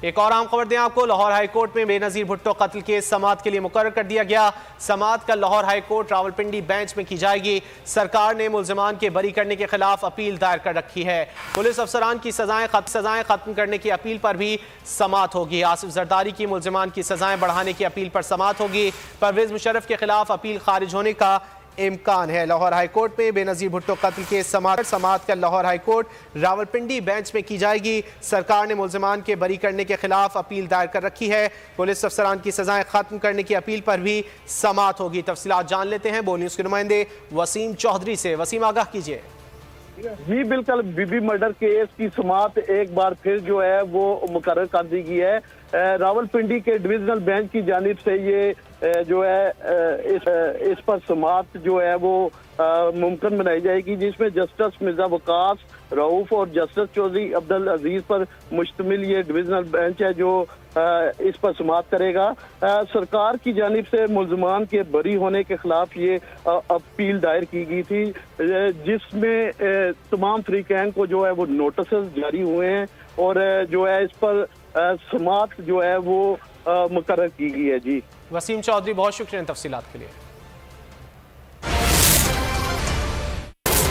एक और अहम खबर दें आपको, लाहौर हाईकोर्ट में बेनजीर भुट्टो कत्ल केस समाअत के लिए मुकर्रर कर दिया गया। समाअत कल लाहौर हाईकोर्ट रावलपिंडी बेंच में की जाएगी। सरकार ने मुल्जिमान के बरी करने के खिलाफ अपील दायर कर रखी है। पुलिस अफसरान की सजाएं खत्म करने की अपील पर भी समाअत होगी। आसिफ जरदारी की मुल्जिमान की सजाएं बढ़ाने की अपील पर समाअत होगी। परवेज मुशर्रफ के खिलाफ अपील खारिज होने का इम्कान है। लाहौर हाईकोर्ट में बेनजीर भुट्टो कत्ल के समाअत कर लाहौर हाईकोर्ट रावलपिंडी बेंच में की जाएगी। सरकार ने मुल्जिमान के बरी करने के खिलाफ अपील दायर कर रखी है। पुलिस अफसरान की सजाएं खत्म करने की अपील पर भी समाअत होगी। तफसीलात जान लेते हैं बोल न्यूज़ के नुमाइंदे वसीम चौधरी से। वसीम, आगाह कीजिए। जी बिल्कुल, बीबी मर्डर केस की समाअत एक बार फिर जो है वो मुकर्रर कर दी गई है। रावलपिंडी के डिविजनल बेंच की जानिब से ये जो है इस पर समाअत जो है वो मुमकिन बनाई जाएगी, जिसमें जस्टिस मिर्जा वकास रऊफ और जस्टिस चौधरी अब्दुल अजीज पर मुश्तमिल ये डिविजनल बेंच है जो इस पर समाअत करेगा। सरकार की जानिब से मुल्जिमान के बरी होने के खिलाफ ये अपील दायर की गई थी, जिसमें तमाम फरीकैन को जो है वो नोटिस जारी हुए हैं और जो है इस पर समाअत जो है वो मुकर्रर की गई है। जी वसीम चौधरी, बहुत शुक्रिया तफसीलात के लिए।